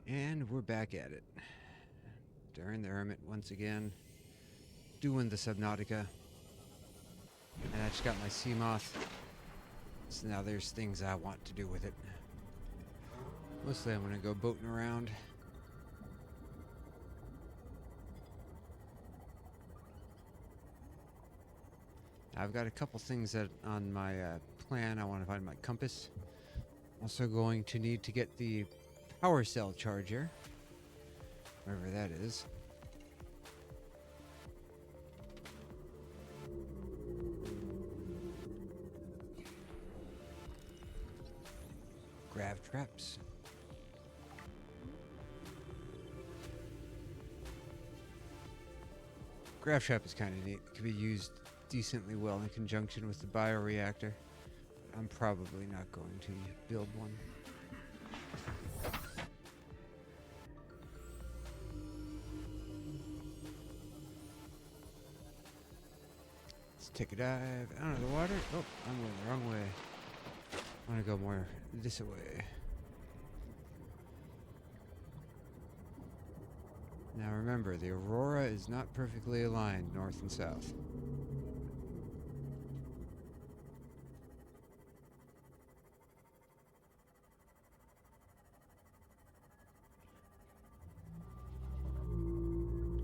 And we're back at it. During the Hermit once again. Doing the Subnautica. And I just got my sea moth. So now there's things I want to do with it. Mostly I'm gonna go boating around. I've got a couple things that on my plan. I want to find my compass. Also going to need to get the power cell charger. Wherever that is. Grav traps. Grav trap is kind of neat. It can be used decently well in conjunction with the bioreactor. I'm probably not going to build one. Let's take a dive out of the water. Oh, I'm going the wrong way. I want to go more this way. Now remember, the aurora is not perfectly aligned north and south.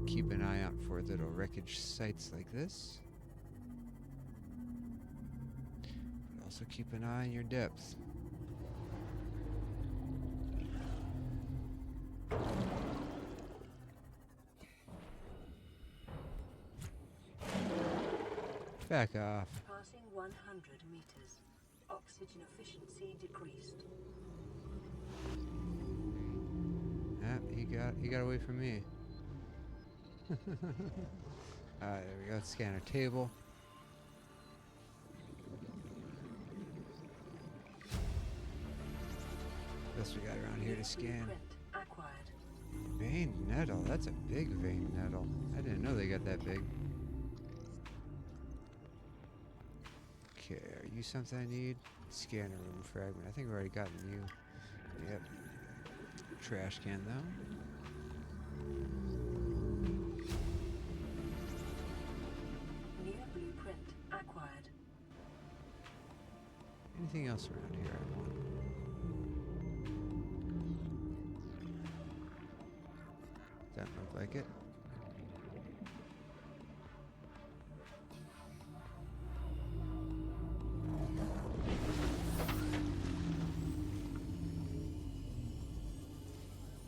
Keep an eye out for little wreckage sites like this. But also keep an eye on your depth. Back off. Passing 100 meters. Oxygen efficiency decreased. Yeah, he got away from me. Alright, there we go. Let's scan our table. What else we got around here to scan? Vein nettle. That's a big vein nettle. I didn't know they got that big. Okay, are you something I need? Scanner room fragment. I think we've already gotten you. Yep. Trash can though. New blueprint acquired. Anything else around here I want? Doesn't look like it.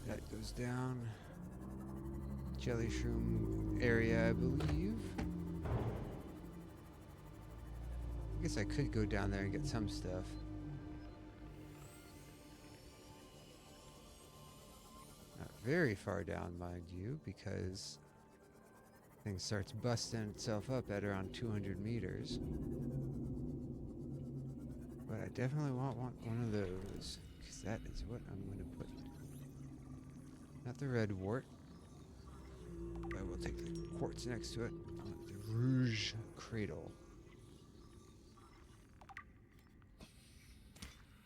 That goes down. Jelly shroom area, I believe. I guess I could go down there and get some stuff. Not very far down, mind you, because thing starts busting itself up at around 200 meters. But I definitely want one of those, because that is what I'm going to put. Not the red wart. I will take the quartz next to it. I want the rouge cradle.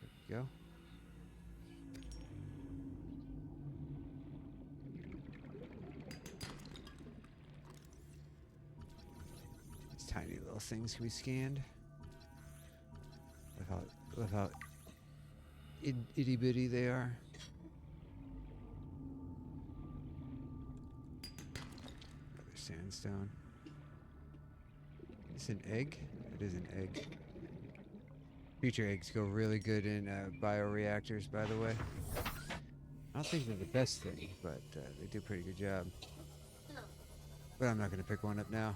There we go. These tiny little things can be scanned. Love how itty bitty they are. Another sandstone. Is it an egg? It is an egg. Creature eggs go really good in bioreactors, by the way. I don't think they're the best thing, but they do a pretty good job. But I'm not going to pick one up now.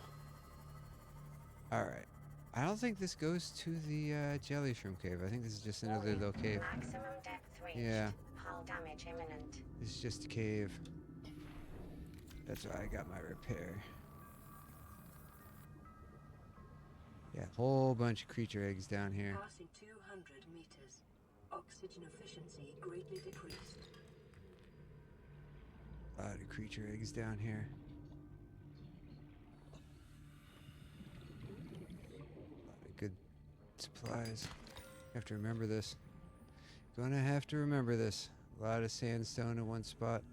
Alright. I don't think this goes to the jelly shroom cave. I think this is just another little cave. Maximum depth reached. Yeah. Hull damage imminent. This is just a cave. That's why I got my repair. Yeah, whole bunch of creature eggs down here. Passing 200 meters. Oxygen efficiency greatly decreased. A lot of creature eggs down here. A lot of good supplies. Have to remember this. Gonna have to remember this. A lot of sandstone in one spot.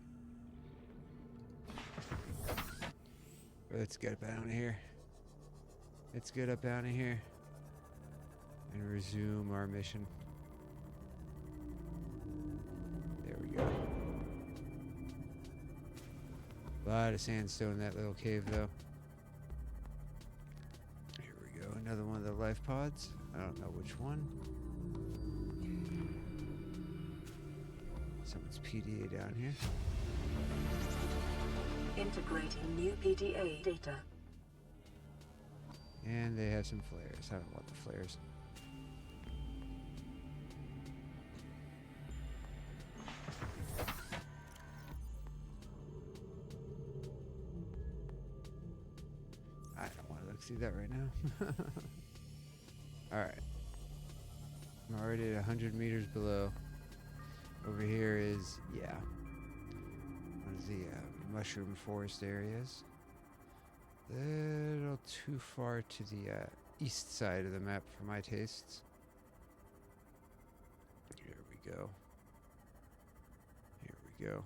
Let's get up out of here. Let's get up out of here and resume our mission. There we go. A lot of sandstone in that little cave, though. Here we go. Another one of the life pods. I don't know which one. Someone's PDA down here. Integrating new PDA data. And they have some flares. I don't want the flares. I don't want to look through that right now. Alright. I'm already at 100 meters below. Over here is, yeah, one of the mushroom forest areas. A little too far to the east side of the map for my tastes. Here we go. Here we go.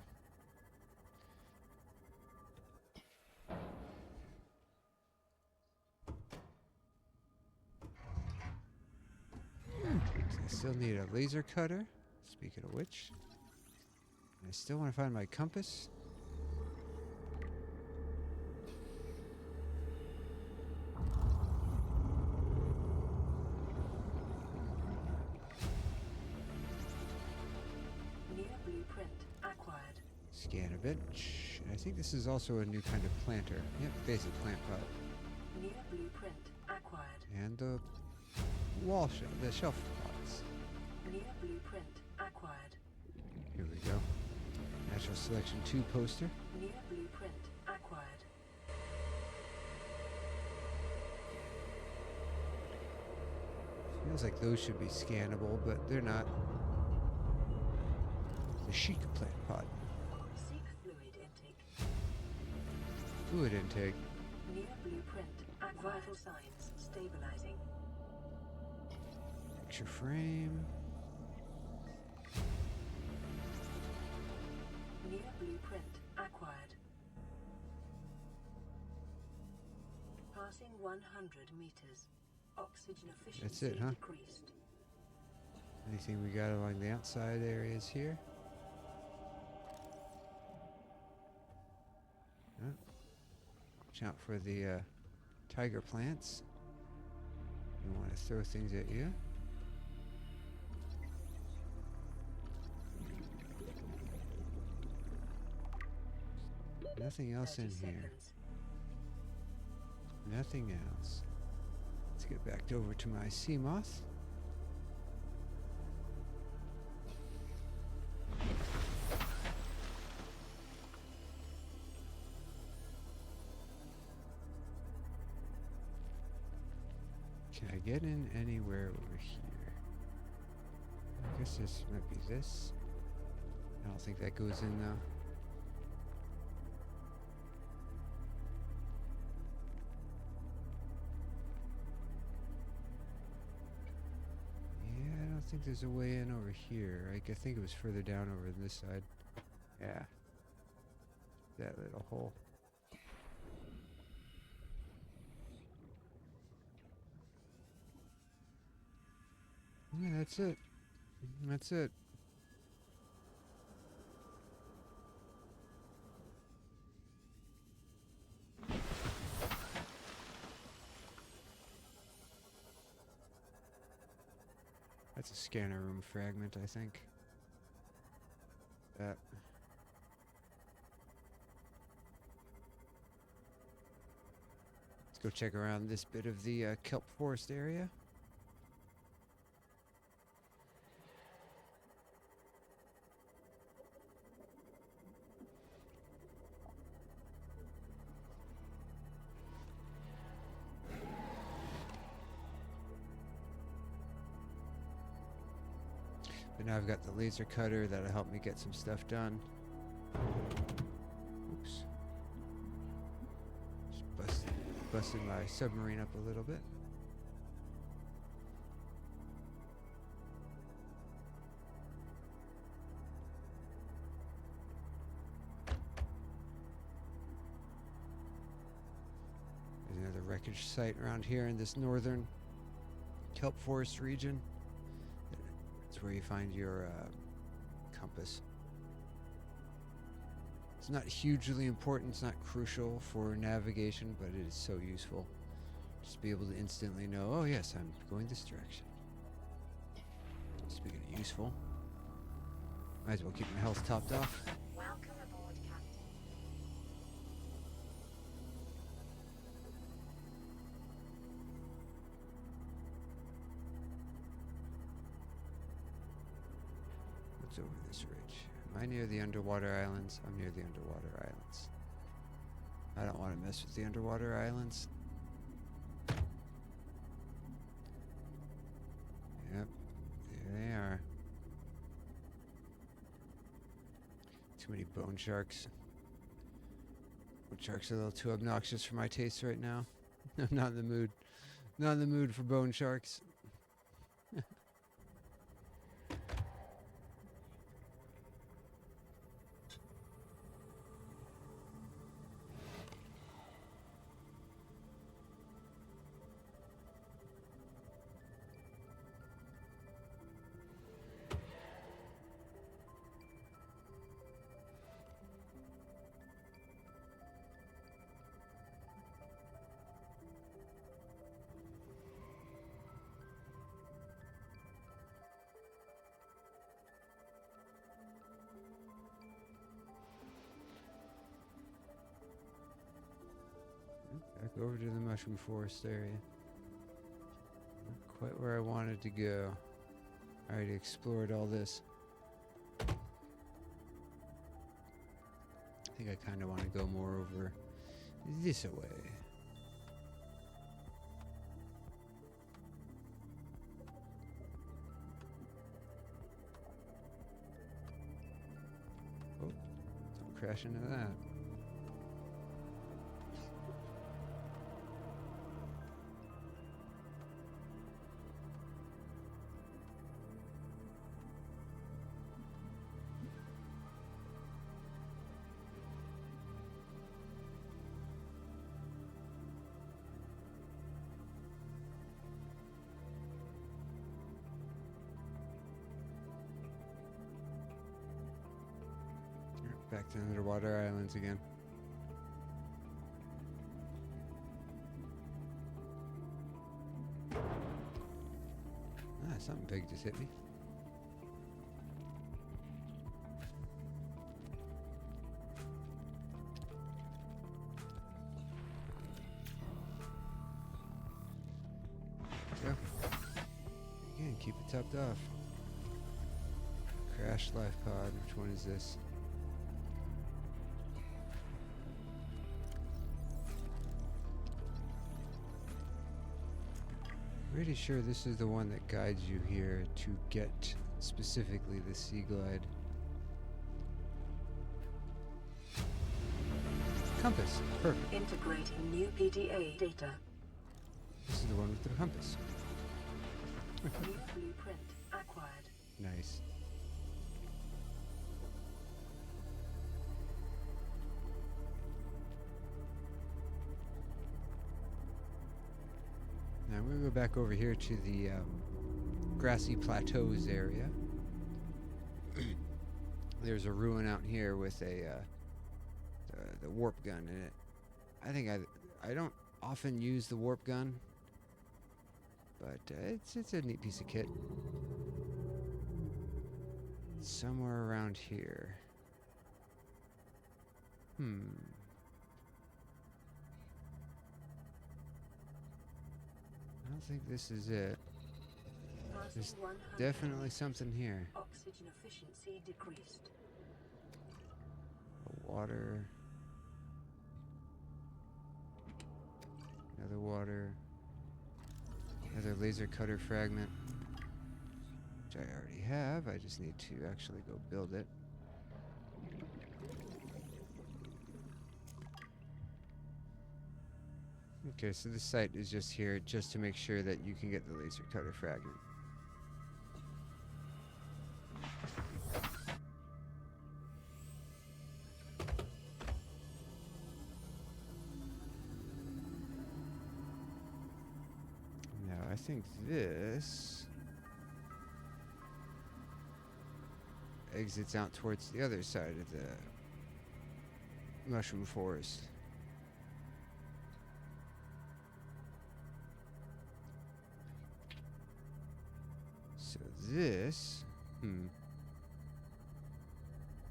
I still need a laser cutter. Speaking of which, I still want to find my compass. New blueprint acquired. Scan a bench. And I think this is also a new kind of planter. Yep, basic plant pot. New blueprint acquired. And the wall shelf, the shelf pots. New blueprint acquired. Here we go. Natural Selection 2 poster. New blueprint acquired. Feels like those should be scannable, but they're not. The chic plant pot. Seek fluid intake. Fluid intake. New blueprint. Vital signs stabilizing. Picture frame. New blueprint acquired. Passing 100 meters. Oxygen efficiency That's it, huh? decreased. Anything we got along the outside areas here? Oh. Watch out for the tiger plants. You want to throw things at you. Nothing else in 30 here. seconds. Nothing else. Let's get back over to my sea moth. Can I get in anywhere over here? I guess this might be this. I don't think that goes in though. Yeah, I don't think there's a way in over here. I think it was further down over this side. Yeah. That little hole. Yeah, that's it. That's it. That's a scanner room fragment, I think. That. Let's go check around this bit of the kelp forest area. But now I've got the laser cutter that'll help me get some stuff done. Oops. Just busted my submarine up a little bit. wreckage site around here in this northern kelp forest region. That's where you find your compass. It's not hugely important, it's not crucial for navigation, but it is so useful. Just be able to instantly know, oh yes, I'm going this direction. Speaking of useful, might as well keep my health topped off. Welcome aboard, Captain. What's over this ridge? Am I near the underwater islands? I'm near the underwater islands. I don't want to mess with the underwater islands. Yep, there they are. Too many bone sharks. Bone sharks are a little too obnoxious for my taste right now. I'm not in the mood. Not in the mood for bone sharks. Back over to the mushroom forest area. Not quite where I wanted to go. I already explored all this. I think I kind of want to go more over this way. Oh, don't crash into that. Back to underwater islands again. Ah, something big just hit me. There we go. Again, keep it topped off. Crash life pod. Which one is this? Pretty sure this is the one that guides you here to get specifically the sea glide. Compass. Perfect. Integrating new PDA data. This is the one with the compass. New blueprint acquired. Nice. Now I'm going to go back over here to the grassy plateaus area. There's a ruin out here with a the warp gun in it. I think I don't often use the warp gun, but it's a neat piece of kit. Somewhere around here. I don't think this is it. There's definitely something here. Oxygen efficiency decreased. Water. Another water. Another laser cutter fragment. Which I already have. I just need to actually go build it. Okay, so this site is just here just to make sure that you can get the laser cutter fragment. I think this exits out towards the other side of the mushroom forest. So this,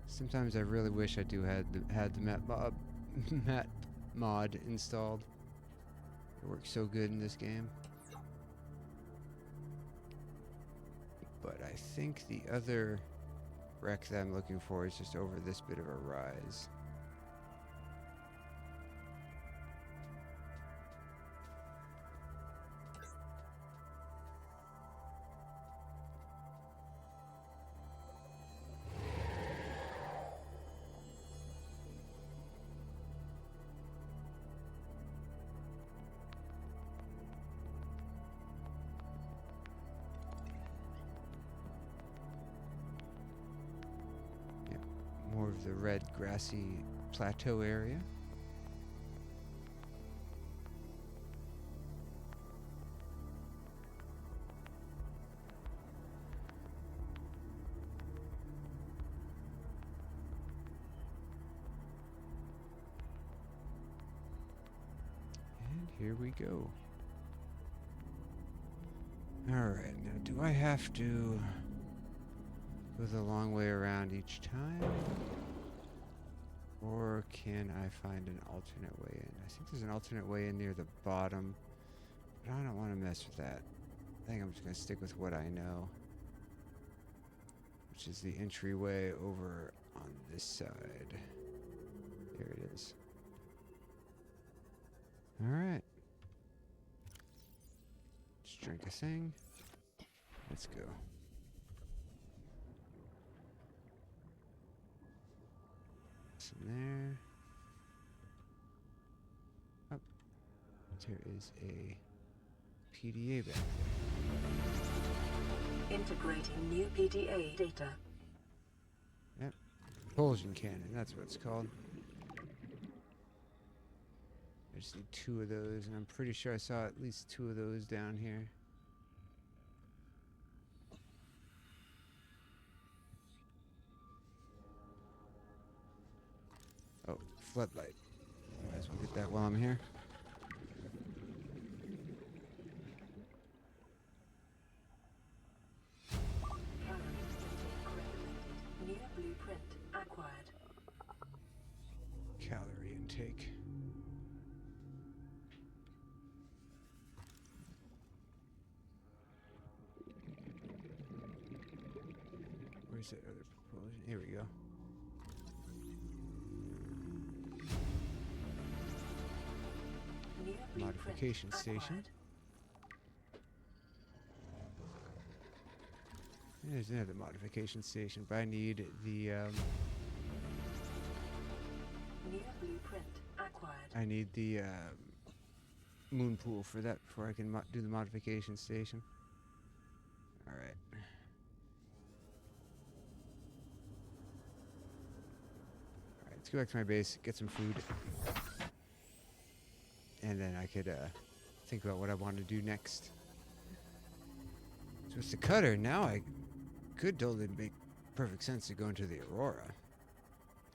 sometimes I really wish I had the map mod installed. It works so good in this game. But I think the other wreck that I'm looking for is just over this bit of a rise. More of the red grassy plateau area. And here we go. Alright, now do I have to go the long way around each time? Or can I find an alternate way in? I think there's an alternate way in near the bottom, but I don't want to mess with that. I think I'm just going to stick with what I know, which is the entryway over on this side. There it is. Alright. Let's drink a thing. Let's go. There. Oh, there is a PDA back there. Integrating new PDA data. Yep. Propulsion cannon, that's what it's called. I just need 2 of those, and I'm pretty sure I saw at least 2 of those down here. Oh, floodlight. Might as well get that while I'm here. New blueprint acquired. Calorie intake. Where's that other propulsion? Here we go. New Modification blueprint station. acquired. There's another modification station, but I need the New blueprint acquired. I need the moon pool for that before I can do the modification station. All right. All right, let's go back to my base, get some food, and then I could think about what I want to do next. So with the cutter, now I could totally make perfect sense to go into the Aurora.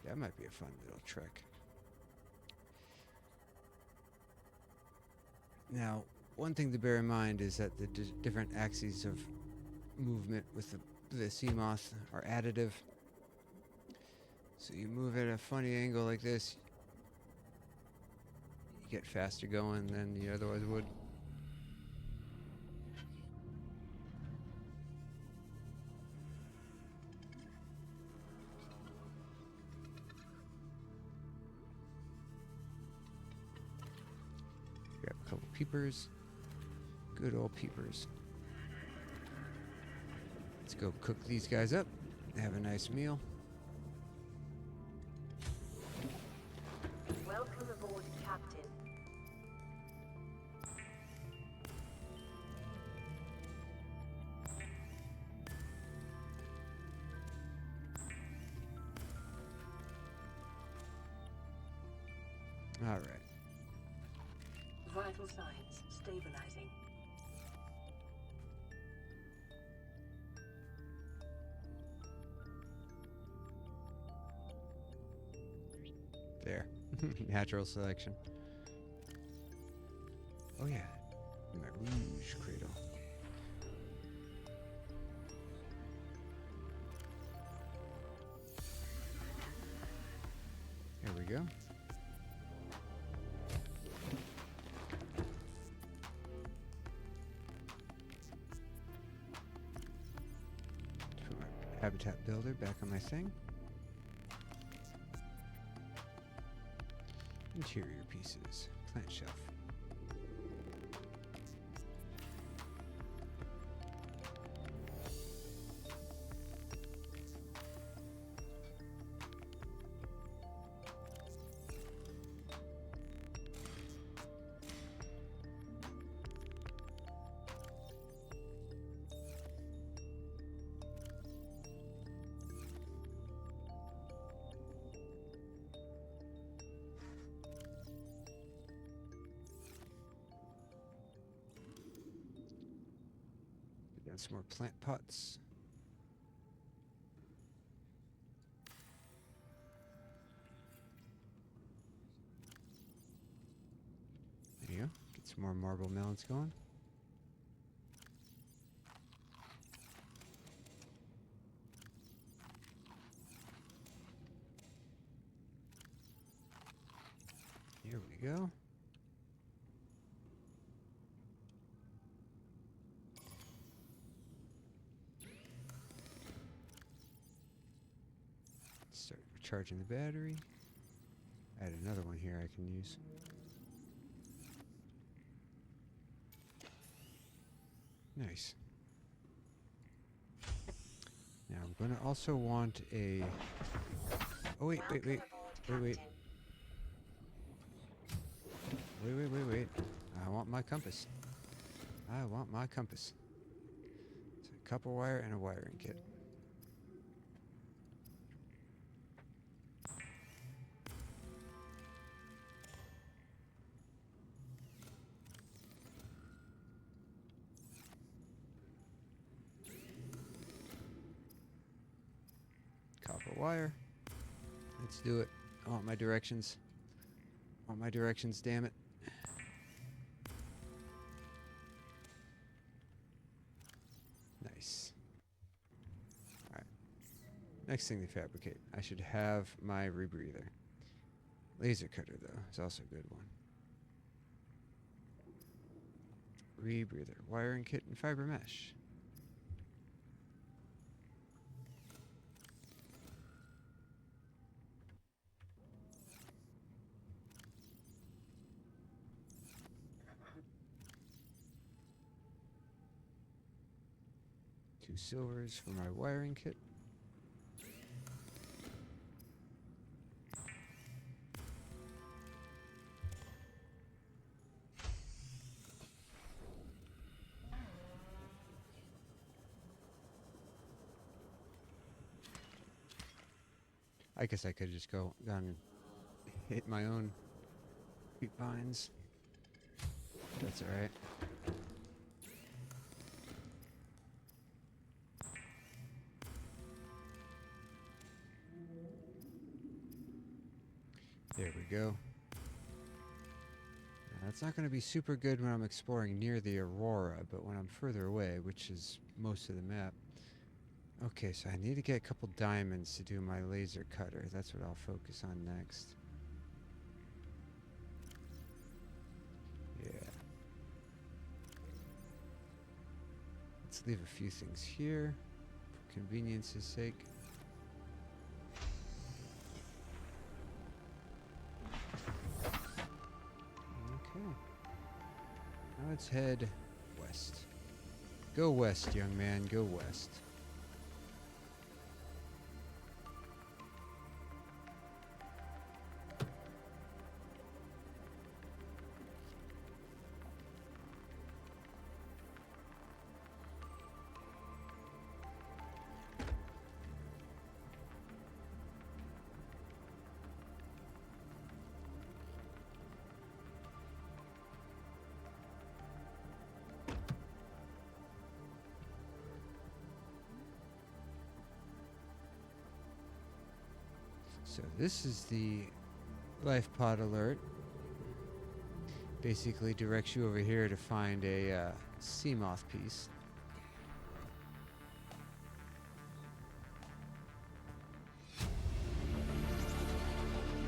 That might be a fun little trek. Now, one thing to bear in mind is that the different axes of movement with the Seamoth are additive. So you move at a funny angle like this, you get faster going than you otherwise would. Grab a couple peepers. Good old peepers. Let's go cook these guys up. Have a nice meal. Welcome aboard, Captain. All right. Vital signs stabilizing. There. Natural selection. Oh yeah. My rouge cradle. There we go. Put my habitat builder back on my thing. Interior pieces. Plant shelf. Put down some more plant pots. There you go. Get some more marble melons going. Here we go. Start recharging the battery. Add another one here I can use. Nice. Now I'm going to also want a... Oh wait. Wait. I want my compass. It's a copper wire and a wiring kit. Copper wire. Let's do it. I want my directions. Damn it. Nice. Alright. Next thing to fabricate. I should have my rebreather. Laser cutter, though, is also a good one. Rebreather, wiring kit, and fiber mesh. Two silvers for my wiring kit. I guess I could just go down and hit my own creep vines. That's alright. There we go. Now, that's not going to be super good when I'm exploring near the Aurora, but when I'm further away, which is most of the map. Okay, so I need to get a couple diamonds to do my laser cutter. That's what I'll focus on next. Yeah. Let's leave a few things here for convenience's sake. Okay. Now let's head west. Go west, young man, go west. So this is the life pod alert. Basically directs you over here to find a sea moth piece.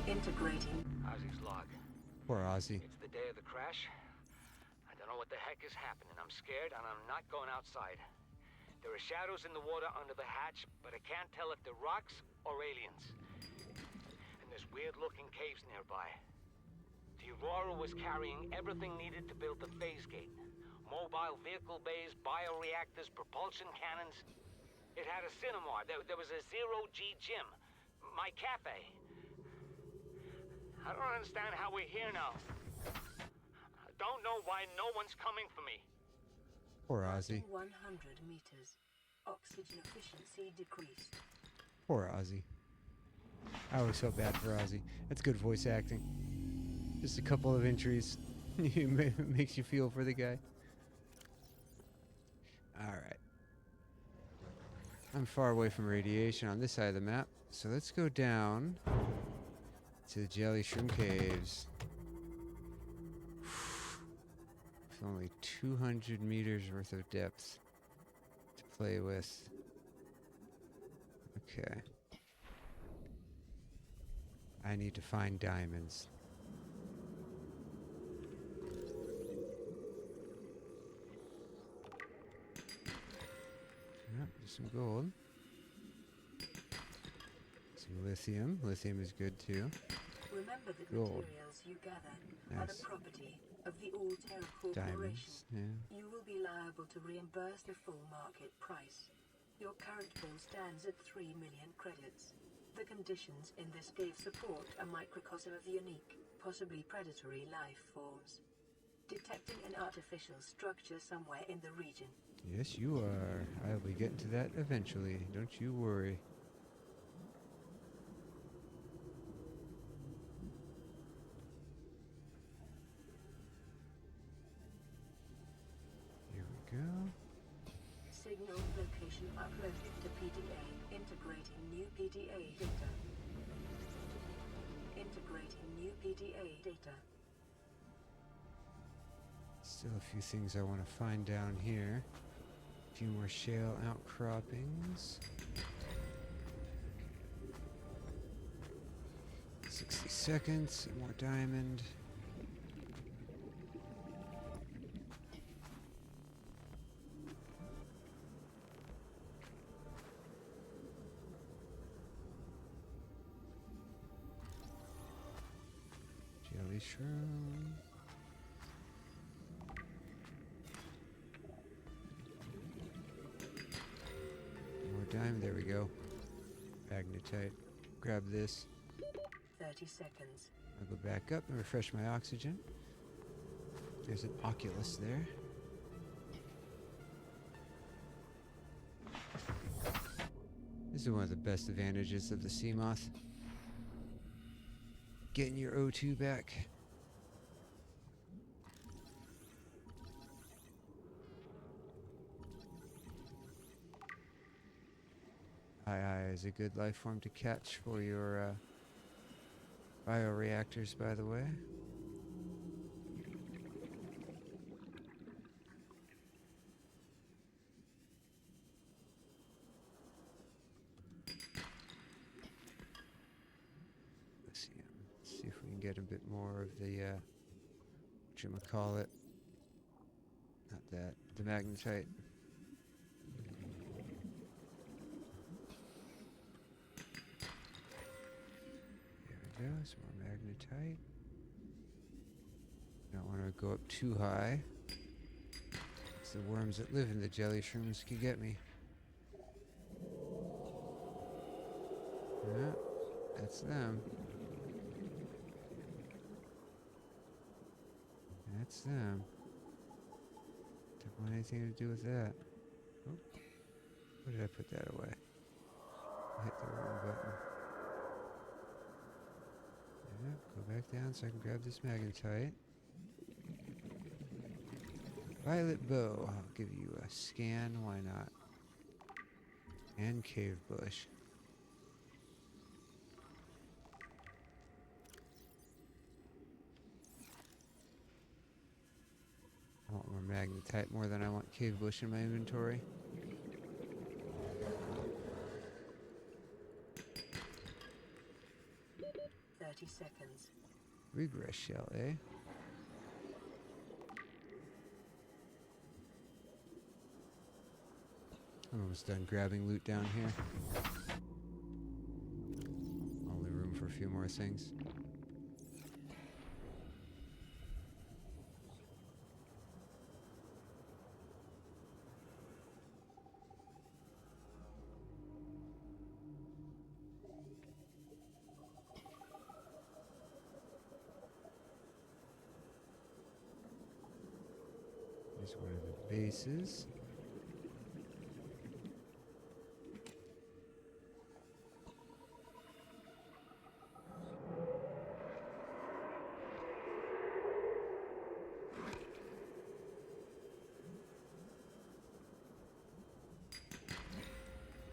Integrating. Ozzy's log. Poor Ozzy. It's the day of the crash. I don't know what the heck is happening. I'm scared and I'm not going outside. There are shadows in the water under the hatch, but I can't tell if they're rocks or aliens. And there's weird-looking caves nearby. The Aurora was carrying everything needed to build the phase gate. Mobile vehicle bays, bioreactors, propulsion cannons. It had a cinema. There was a zero-G gym. My cafe. I don't understand how we're here now. I don't know why no one's coming for me. Poor Ozzy. 100 meters. Oxygen efficiency decreased. Poor Ozzy. I always felt bad for Ozzy. That's good voice acting. Just a couple of entries. Makes you feel for the guy. Alright. I'm far away from radiation on this side of the map, so let's go down to the Jelly Shroom Caves. With only 200 meters worth of depth to play with. Okay. I need to find diamonds. Yep, there's some gold. Some lithium. Lithium is good too. Remember that Gold. materials you gather are Nice. the property of the All-Terra Corporation. Diamonds. Yeah. You will be liable to reimburse the full market price. Your current bill stands at 3 million credits. The conditions in this gave support a microcosm of unique, possibly predatory life forms. Detecting an artificial structure somewhere in the region. Yes, you are. I'll be getting to that eventually. Don't you worry. Here we go. Signal location uploaded to PDA. Integrating new PDA data. Integrating new PDA data. Still a few things I want to find down here. A few more shale outcroppings. 60 seconds, some more diamond. Jelly shroom. More diamond, there we go. Magnetite. Grab this. 30 seconds. I'll go back up and refresh my oxygen. There's an Oculus there. This is one of the best advantages of the sea moth. Getting your O2 back. II is a good life form to catch for your bioreactors, by the way. Let's see if we can get a bit more of the whatchamacallit. Not that, the magnetite. There we go, some more magnetite. Don't want to go up too high. It's the worms that live in the jelly shrooms could get me. Yeah, that's them. That's them. Don't want anything to do with that. Oh, where did I put that away? I hit the wrong button. Yeah, go back down so I can grab this magnetite. Violet bow. I'll give you a scan. Why not? And cave bush. magnetite more than I want cave bush in my inventory. Seconds. Regress shell, eh? I'm almost done grabbing loot down here. Only room for a few more things. Here's one of the bases.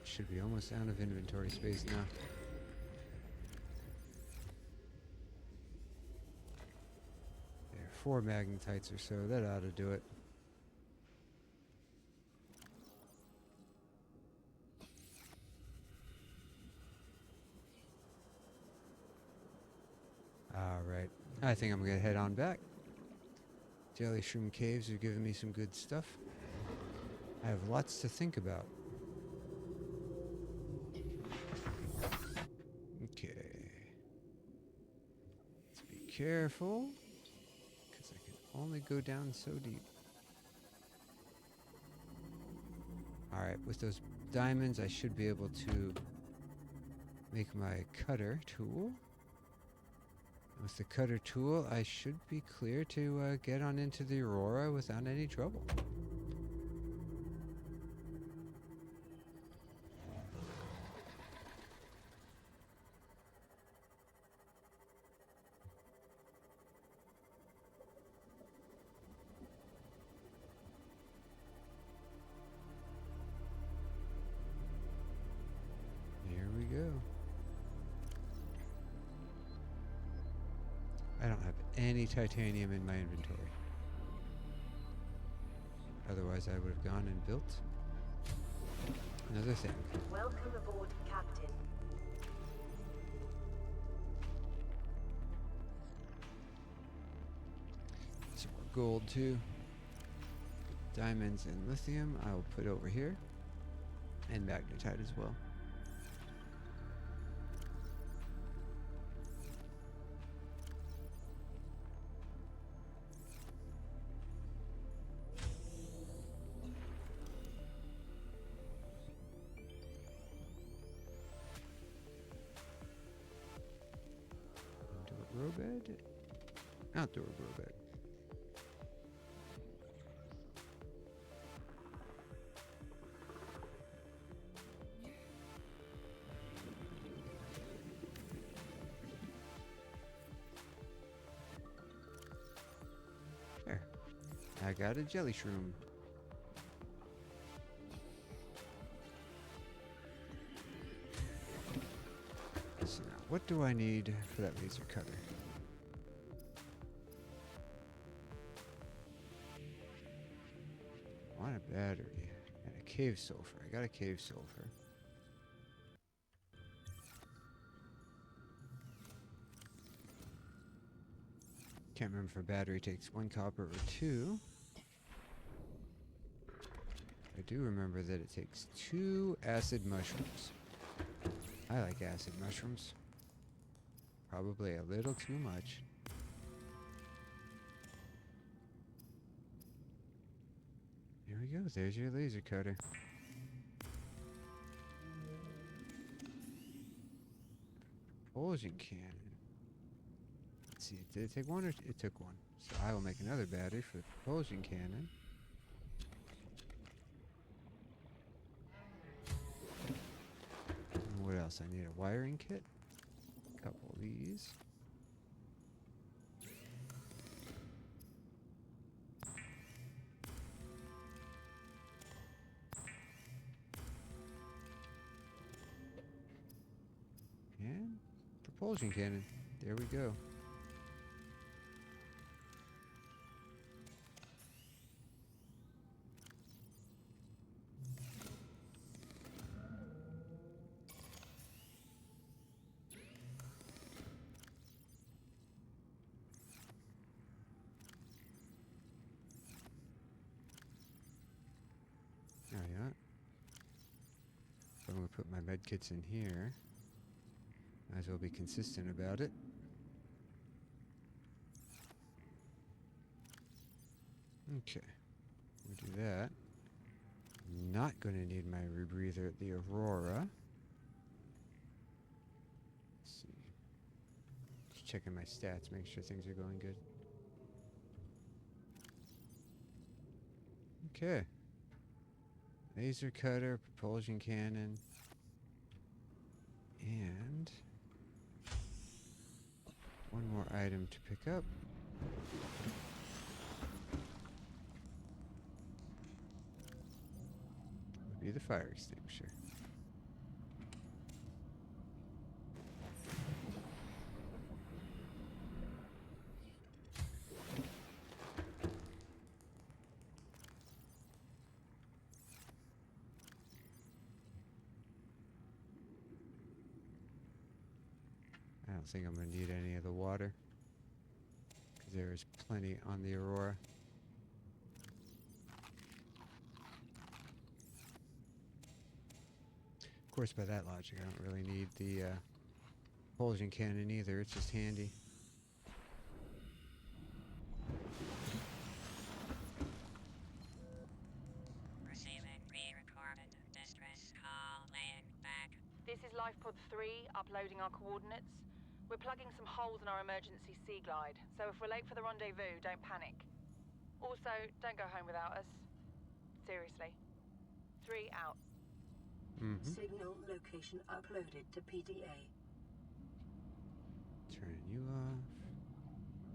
Should be almost out of inventory space now. There, 4 magnetites or so. That ought to do it. Alright. I think I'm gonna head on back. Jelly Shroom Caves are giving me some good stuff. I have lots to think about. Okay. Let's be careful, because I can only go down so deep. Alright, with those diamonds I should be able to make my cutter tool. With the cutter tool I should be clear to get on into the Aurora without any trouble. Here we go. I don't have any titanium in my inventory. Otherwise I would have gone and built another thing. Welcome aboard, Captain. Some more gold too. Diamonds and lithium I will put over here. And magnetite as well. Grow bed? Outdoor grow bed. There. I got a jelly shroom. So now, what do I need for that laser cutter? I want a battery and a cave sulfur. I got a cave sulfur. Can't remember if a battery takes 1 copper or 2. I do remember that it takes 2 acid mushrooms. I like acid mushrooms. Probably a little too much. Here we go. There's your laser cutter. Propulsion cannon. Let's see. Did it take 1 or it took 1? So I will make another battery for the propulsion cannon. And what else? I need a wiring kit. A couple of these. And propulsion cannon. There we go. put my medkits in here. Might as well be consistent about it. Okay, we'll do that. Not going to need my rebreather at the Aurora. Let's see. Just checking my stats, make sure things are going good. Okay. Laser cutter, propulsion cannon, and one more item to pick up. Would be the fire extinguisher. I don't think I'm going to need any of the water, because there is plenty on the Aurora. Of course, by that logic, I don't really need the propulsion cannon either. It's just handy. Receiving pre-recorded distress call laying back. This is LifePod 3, uploading our coordinates. We're plugging some holes in our emergency sea glide, so if we're late for the rendezvous, don't panic. Also, don't go home without us. Seriously. 3 out. Signal location uploaded to PDA. Turn you off.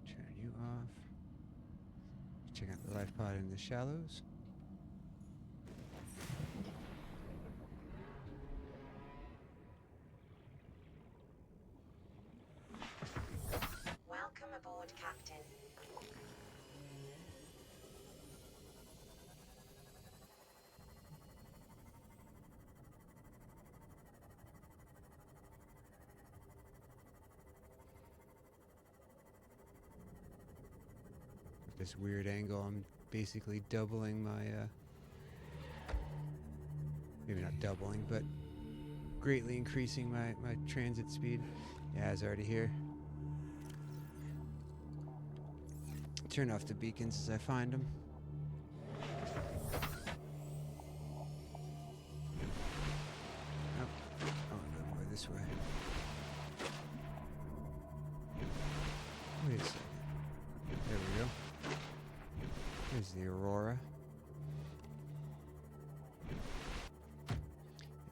Turn you off. Check out the life pod in the shallows. Welcome aboard, Captain. At this weird angle, I'm basically doubling my, maybe not doubling, but greatly increasing my transit speed. Yeah, it's already here. Turn off the beacons as I find them. Oh, no more this way. Wait a second. There we go. There's the Aurora.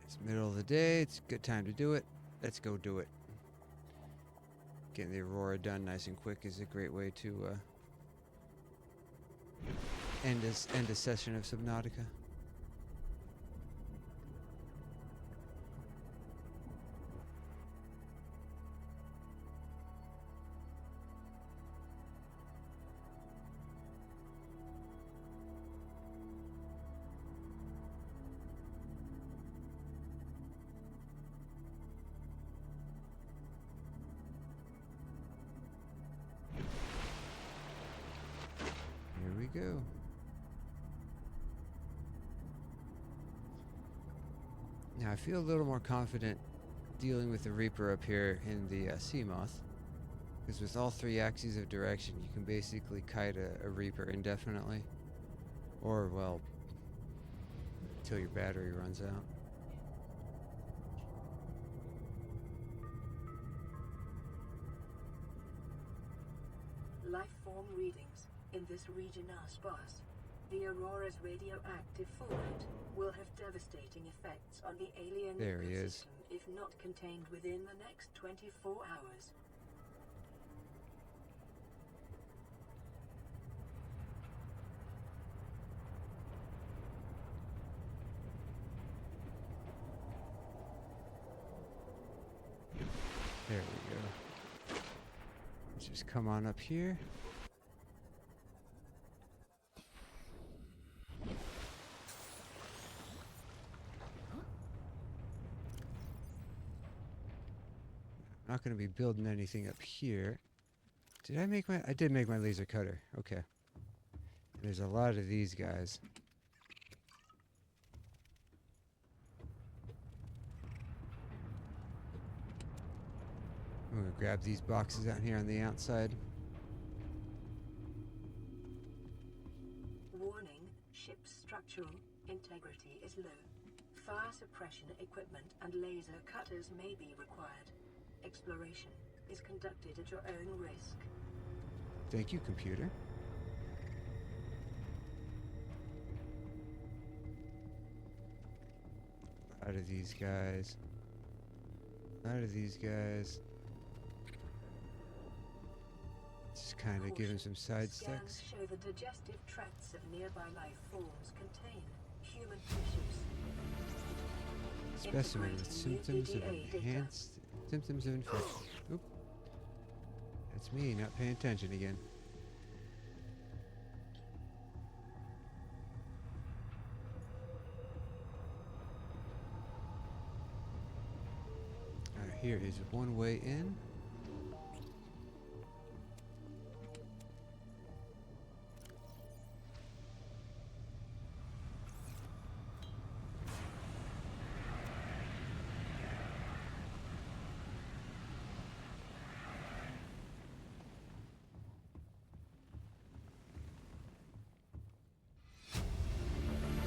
It's middle of the day. It's a good time to do it. Let's go do it. Getting the Aurora done nice and quick is a great way to end a session of Subnautica. Here we go. Now I feel a little more confident dealing with the Reaper up here in the Sea Moth, because with all 3 axes of direction you can basically kite a Reaper indefinitely, or well, until your battery runs out. Life form readings in this region are sparse. The Aurora's radioactive fallout will have devastating effects on the alien There he is. ecosystem if not contained within the next 24 hours. There we go. Let's just come on up here. I'm not going to be building anything up here. Did I make my... I did make my laser cutter. Okay. There's a lot of these guys. I'm gonna grab these boxes out here on the outside. Warning, ship's structural integrity is low. Fire suppression equipment and laser cutters may be required. Exploration is conducted at your own risk. Thank you, computer. Out of these guys. Out of these guys. Just kind of give him some side Scans sticks. show the digestive tracts of nearby life forms contain human tissues. Specimen with Integrating symptoms of UPDA data. enhanced symptoms of infection. Oop. That's me not paying attention again. Alright, here is one way in.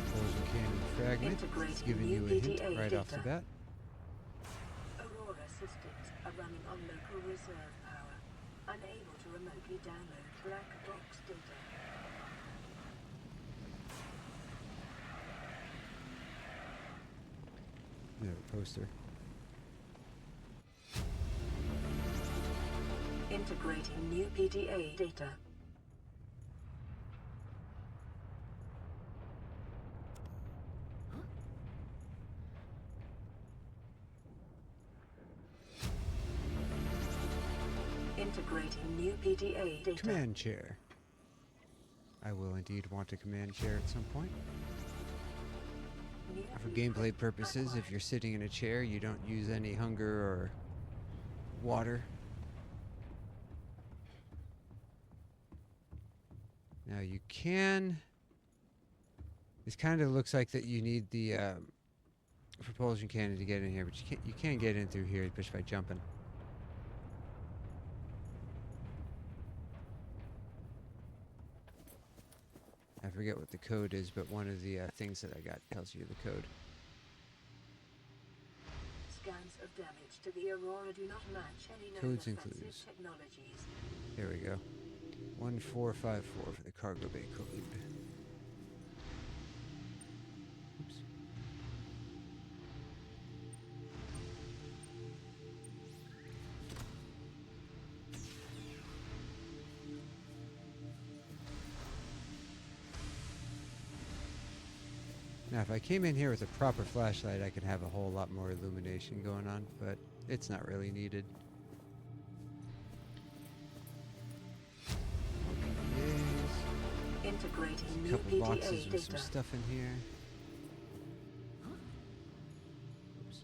Explosion cannon fragment. It's giving you a hint UPDA right off the data. bat. Aurora systems are running on local reserve power, unable to remotely download black box data. No, poster. Integrating new PDA data. Integrating new PDA data. Command chair. I will indeed want a command chair at some point. New For blueprint gameplay purposes, if acquired. you're sitting in a chair, you don't use any hunger or water. Now you can... This kind of looks like that you need the propulsion cannon to get in here, but you can't get in through here just by jumping. I forget what the code is, but one of the things that I got tells you the code. Scans of damage to the Aurora do not match any known Codes offensive includes. technologies. There we go. 1454 for the cargo bay code. Oops. Now, if I came in here with a proper flashlight, I could have a whole lot more illumination going on, but it's not really needed. More PDAs. Integrating A new couple PDA boxes with some data. stuff in here. Oops.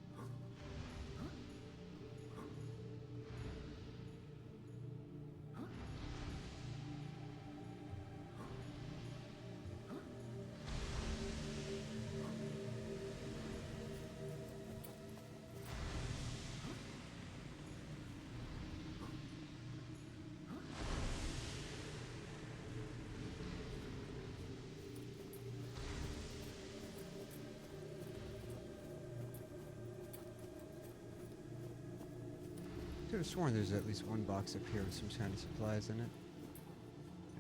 Could have sworn there's at least one box up here with some kind of supplies in it.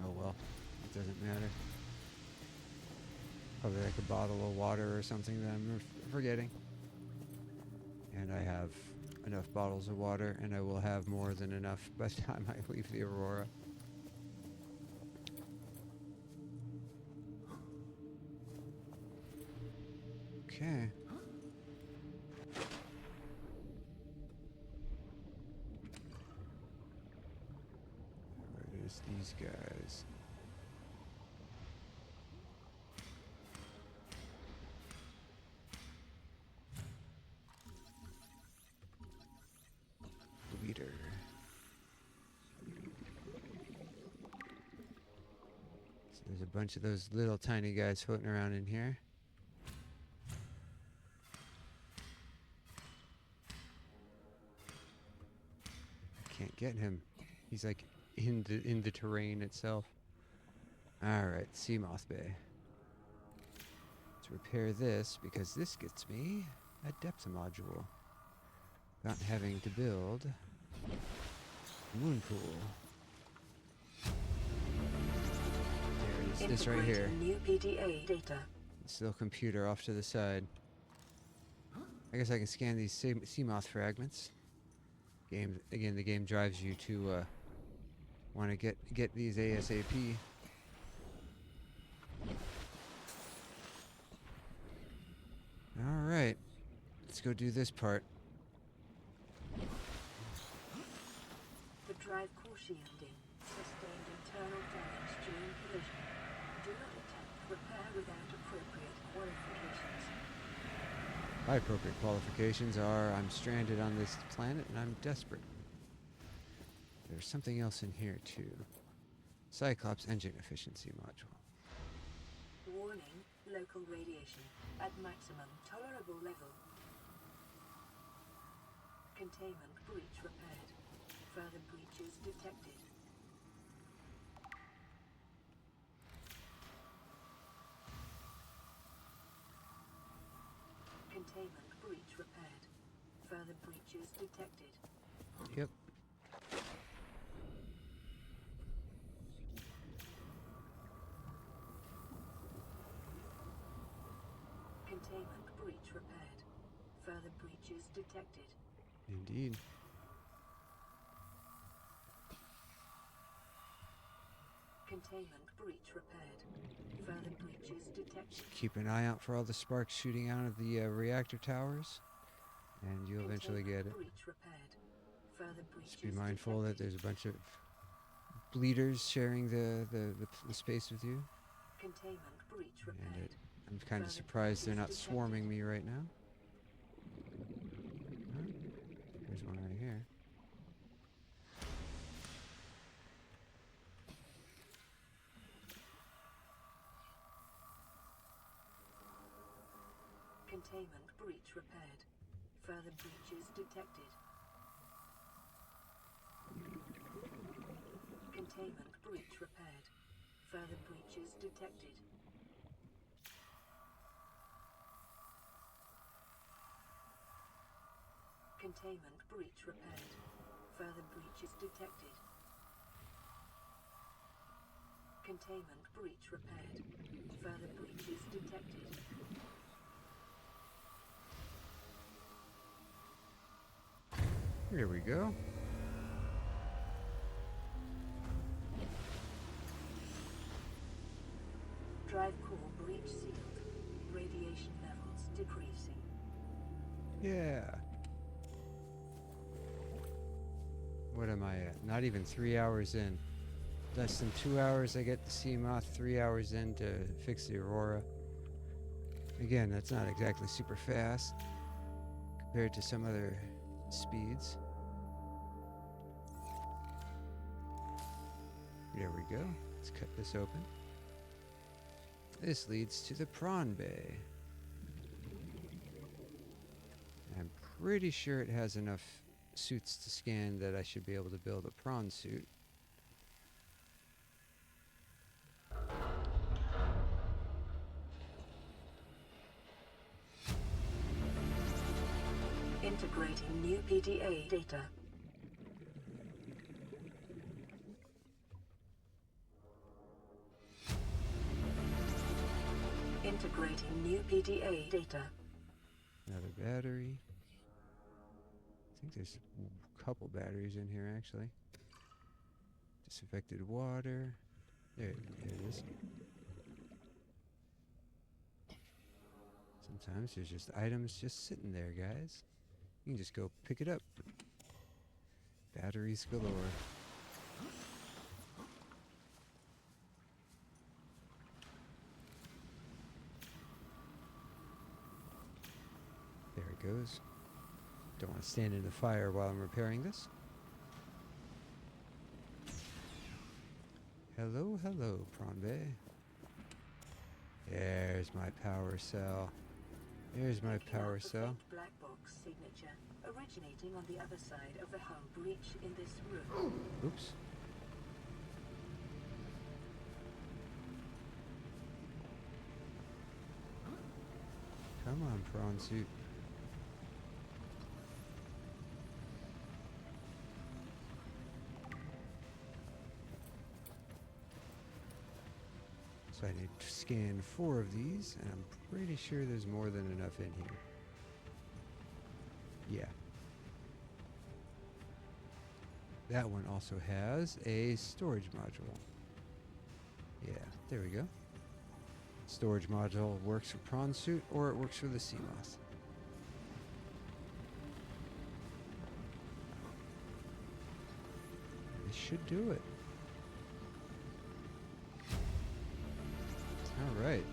Oh well, it doesn't matter. Probably like a bottle of water or something that I'm forgetting. And I have enough bottles of water, and I will have more than enough by the time I leave the Aurora. Okay. Where is these guys? Leader. So there's a bunch of those little tiny guys floating around in here. Get him. He's like in the terrain itself. Alright, Seamoth Bay. Let's repair this because this gets me a depth module. Without having to build a moon pool. There it is, this right here. Integrating new PDA data. This little computer off to the side. I guess I can scan these Seamoth fragments. Again, the game drives you to want to get these ASAP. All right, let's go do this part. The drive core shielding sustained internal damage during collision. Do not attempt repair without appropriate qualifications. My appropriate qualifications are I'm stranded on this planet and I'm desperate. There's something else in here too. Cyclops engine efficiency module. Warning, local radiation at maximum tolerable level. Containment breach repaired. Further breaches detected. Containment breach repaired. Further breaches detected. Yep. Containment breach repaired. Further breaches detected. Indeed. Containment breach repaired. Further breaches detected. Keep an eye out for all the sparks shooting out of the reactor towers, and you'll eventually get it. Breach repaired. Further breaches Just be mindful that detected. there's a bunch of bleeders sharing the space with you. Containment breach And repaired. I'm kind of surprised they're not swarming me right now. Oh, there's one right here. Containment breach repaired. Further breaches detected. Containment breach repaired. Further breaches detected. Containment breach repaired. Further breaches detected. Containment breach repaired. Further breaches detected. Here we go. Drive core breach sealed. Radiation levels decreasing. Yeah. What am I at? Not even 3 hours in. Less than 2 hours I get the Seamoth, 3 hours in to fix the Aurora. Again, that's not exactly super fast compared to some other speeds. There we go. Let's cut this open. This leads to the Prawn Bay. I'm pretty sure it has enough suits to scan that I should be able to build a prawn suit. Integrating new PDA data. Integrating new PDA data. Another battery. I think there's a couple batteries in here actually. Disaffected water. There it is. Sometimes there's just items just sitting there, guys. You can just go pick it up. Batteries galore. There it goes. Don't want to stand in the fire while I'm repairing this. Hello, hello, Prawn Bay. There's my power cell. There's my Picking up power the cell. faint black box signature originating on the other side of the hull breach in this room. Oops. Come on, prawn suit. So I need to scan 4 of these, and I'm pretty sure there's more than enough in here. Yeah. That one also has a storage module. Yeah, there we go. Storage module works for prawn suit, or it works for the sea moth. It should do it. All right.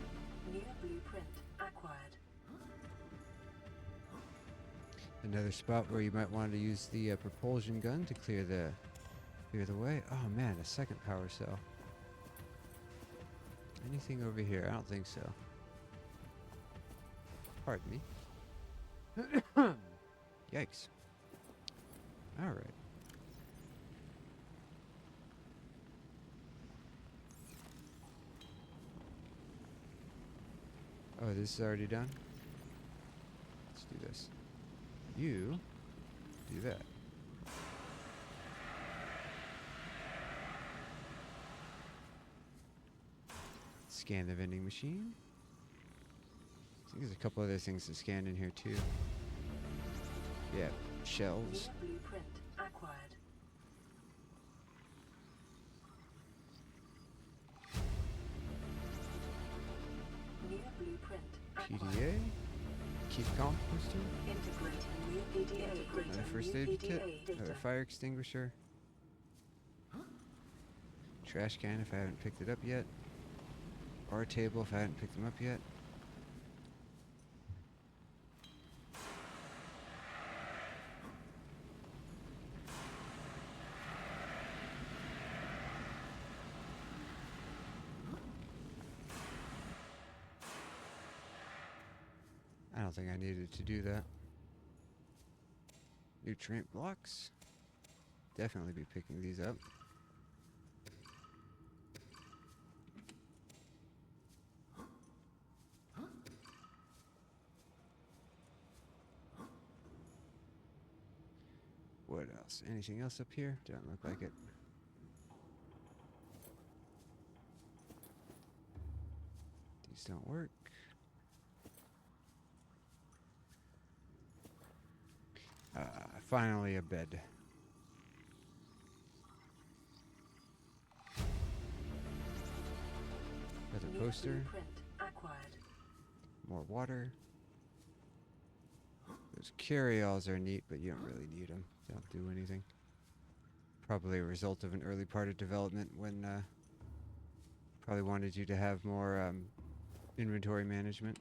New blueprint acquired. Another spot where you might want to use the propulsion gun to clear the way. Oh man, a second power cell. Anything over here? I don't think so. Pardon me. Yikes. All right. Oh, this is already done? Let's do this. You do that. Scan the vending machine. I think there's a couple other things to scan in here too. Yeah, shelves. New blueprint acquired. New blueprint acquired. PDA. Keep composter. Integrating new PDA. Another first aid kit. Another fire extinguisher. Trash can if I haven't picked it up yet. Bar table if I haven't picked them up yet. I don't think I needed to do that. Nutrient blocks. Definitely be picking these up. What else? Anything else up here? Doesn't look like it. These don't work. Finally a bed. Another New poster. blueprint acquired. More water. Those carry-alls are neat, but you don't really need them. They don't do anything. Probably a result of an early part of development when probably wanted you to have more inventory management.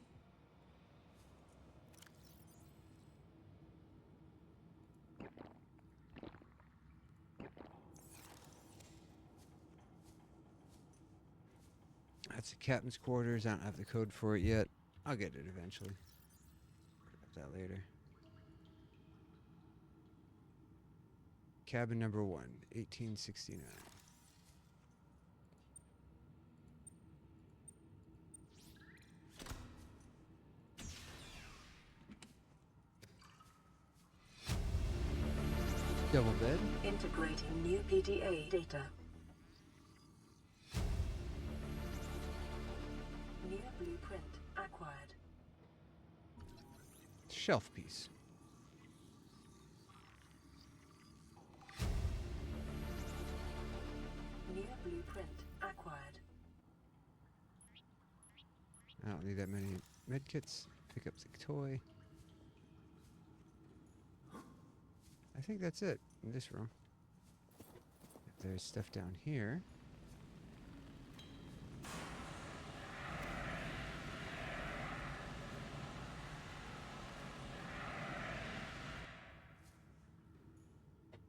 That's the captain's quarters. I don't have the code for it yet. I'll get it eventually. Grab that later. Cabin number 1, 1869. Double bed. Integrating new PDA data. New blueprint acquired. Shelf piece. New blueprint acquired. I don't need that many medkits. Pick up the toy. I think that's it in this room. If there's stuff down here.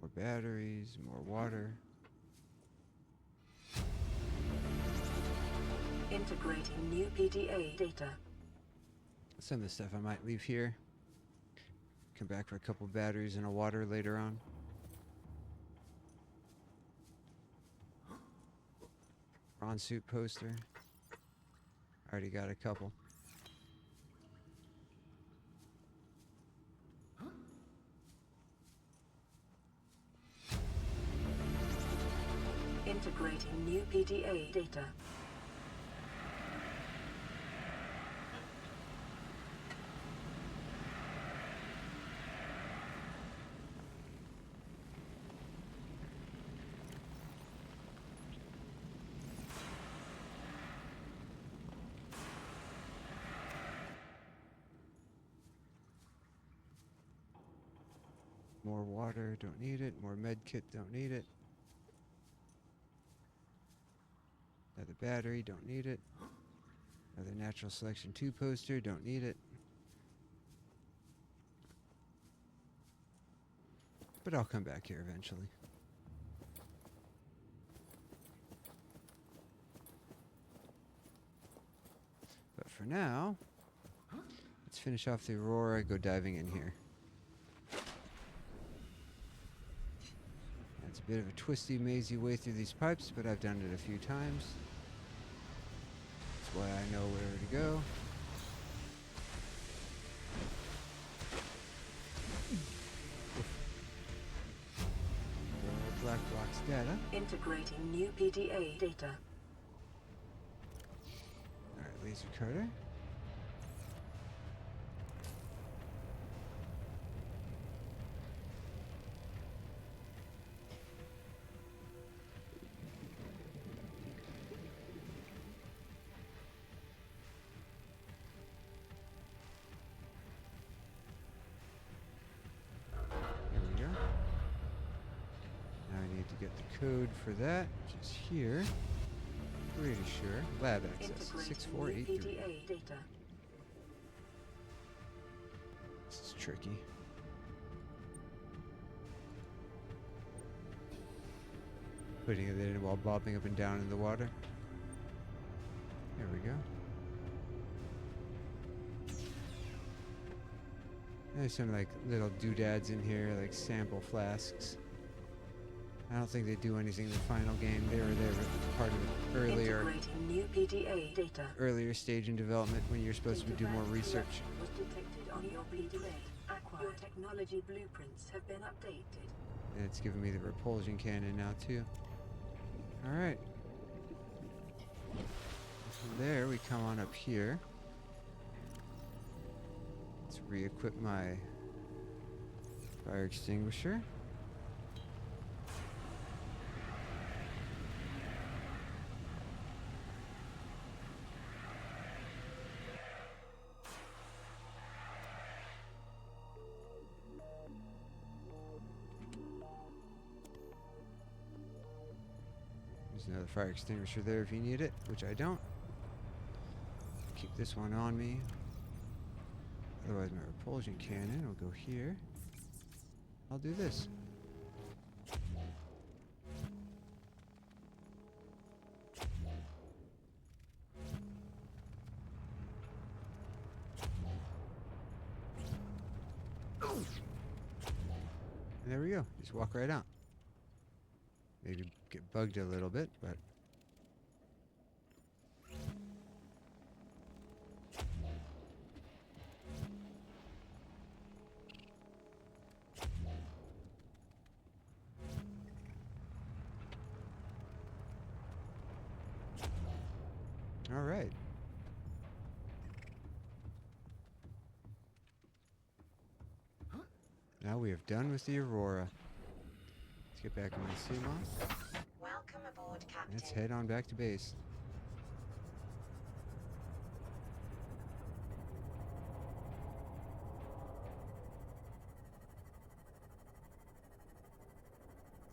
More batteries, more water. Integrating new PDA data. Some of the stuff I might leave here. Come back for a couple batteries and a water later on. Prawn suit poster. Already got a couple. Integrating new PDA data. More water, don't need it. More med kit, don't need it. Another battery, don't need it. Another natural selection 2 poster, don't need it. But I'll come back here eventually. But for now, let's finish off the Aurora, go diving in here. It's a bit of a twisty, mazy way through these pipes, but I've done it a few times. That's why I know where to go. Black box data. Integrating new PDA data. Alright, laser cutter. Get the code for that, which is here. Pretty sure. Lab access 6483. PDA data. This is tricky. Putting it in while bobbing up and down in the water. There we go. There's some like little doodads in here, like sample flasks. I don't think they do anything in the final game. They were part of the Integrating new PDA data. earlier stage in development when you're supposed to do more research. Was detected on your PDA. Your technology blueprints have been updated. And it's giving me the repulsion cannon now too. Alright. From there we come on up here. Let's re-equip my fire extinguisher. There's another fire extinguisher there if you need it, which I don't. Keep this one on me. Otherwise my repulsion cannon will go here. I'll do this. And there we go. Just walk right out. Maybe get bugged a little bit, but all right. Now we have done with the Aurora. Let's get back on the CMOS. Welcome aboard, Captain. Let's head on back to base.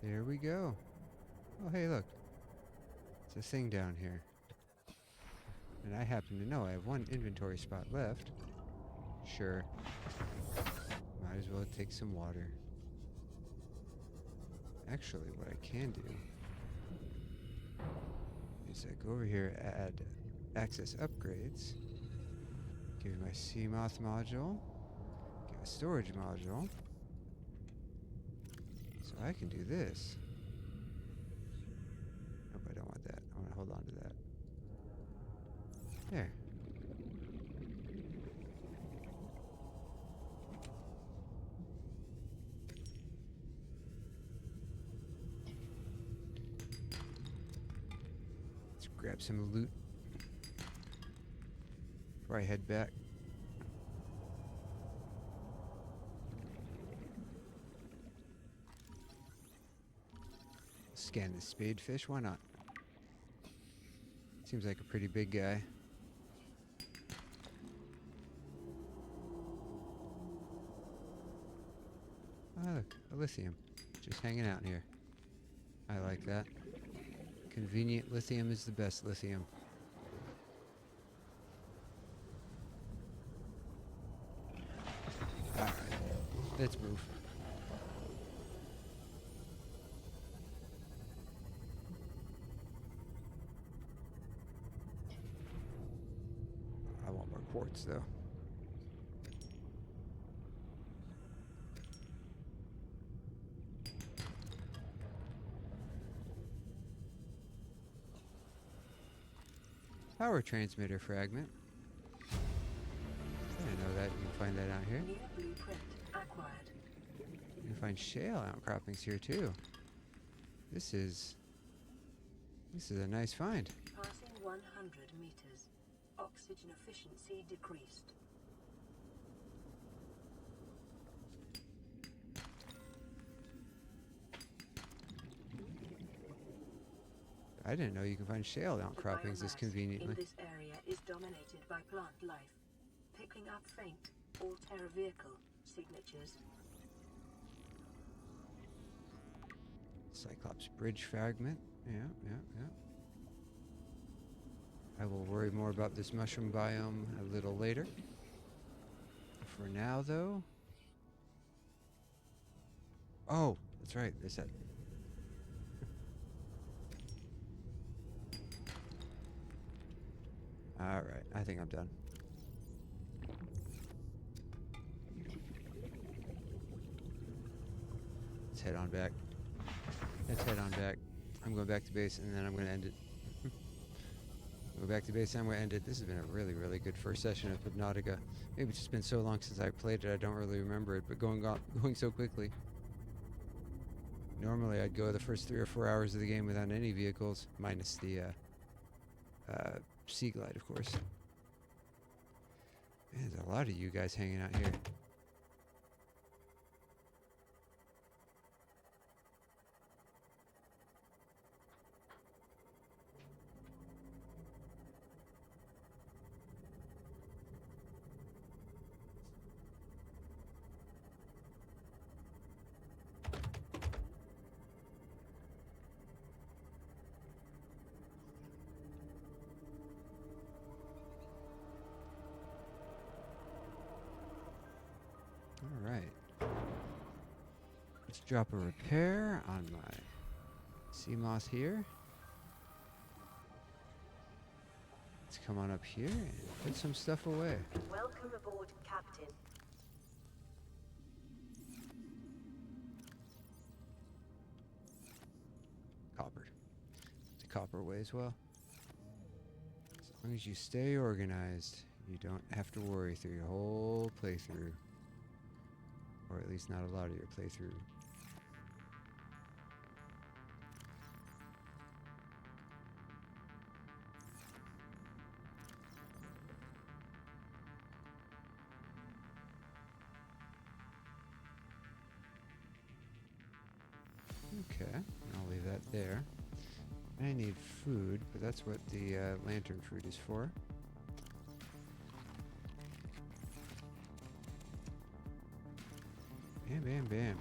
There we go. Oh, hey, look. It's a thing down here. And I happen to know I have one inventory spot left. Sure. Might as well take some water. Actually, what I can do is I go over here, add access upgrades, Give me my Seamoth module. Give a storage module. So I can do this. Nope, I don't want that. I want to hold on to that. There. Let's grab some loot before I head back. Scan the spadefish, why not? Seems like a pretty big guy. Oh, look, a lithium. Just hanging out here. I like that. Convenient lithium is the best lithium. Alright, let's move. I want more quartz though. Power transmitter fragment. I didn't know that. You can find that out here. New blueprint acquired. You can find shale outcroppings here too. This is a nice find. Passing 100 meters. Oxygen efficiency decreased. I didn't know you can find shale outcroppings this Biomass conveniently. in this area is dominated by plant life, picking up faint all-terra vehicle signatures. Cyclops bridge fragment. Yeah. I will worry more about this mushroom biome a little later. For now, though. Oh, that's right. There's that. All right. I think I'm done. Let's head on back. I'm going back to base, and then I'm going to end it. Go back to base, and I'm going to end it. This has been a really, really good first session of Subnautica. Maybe it's just been so long since I played it, I don't really remember it, but going so quickly. Normally, I'd go the first 3 or 4 hours of the game without any vehicles, minus the Sea Glide, of course. Man, there's a lot of you guys hanging out here. Alright. Let's drop a repair on my sea moss here. Let's come on up here and put some stuff away. Welcome aboard, Captain. Copper. The copper away as well. As long as you stay organized, you don't have to worry through your whole playthrough. Or at least not a lot of your playthrough. Okay, I'll leave that there. I need food, but that's what the lantern fruit is for. Bam, bam, bam.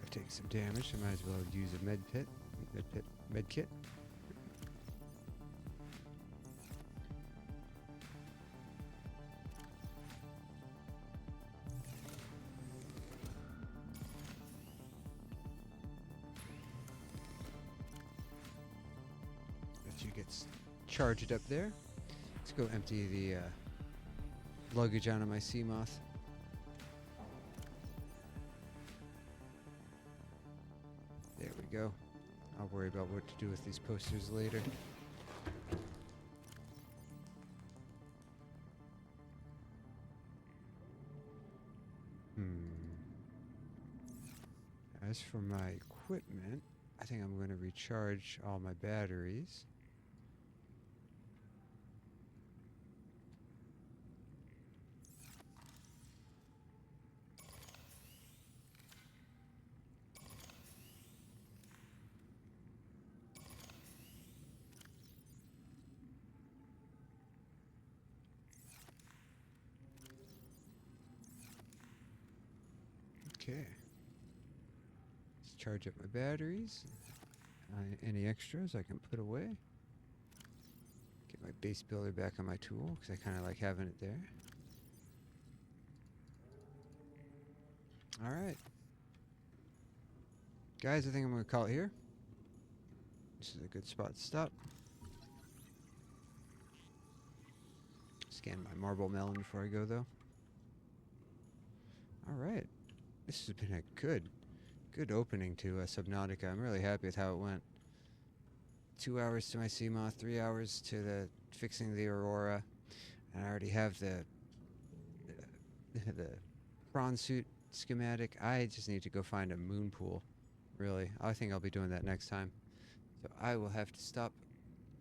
I take some damage, I might as well use a med kit. Let you get charged up there. Let's go empty the luggage onto my Seamoth. There we go. I'll worry about what to do with these posters later. As for my equipment, I think I'm going to recharge all my batteries. Okay. Let's charge up my batteries. Any extras I can put away. Get my base builder back on my tool because I kind of like having it there. Alright. Guys, I think I'm going to call it here. This is a good spot to stop. Scan my marble melon before I go, though. Alright. This has been a good opening to Subnautica. I'm really happy with how it went. 2 hours to my Seamoth, 3 hours to the fixing the Aurora. And I already have the prawn suit schematic. I just need to go find a moon pool. Really. I think I'll be doing that next time. So I will have to stop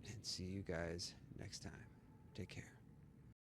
and see you guys next time. Take care.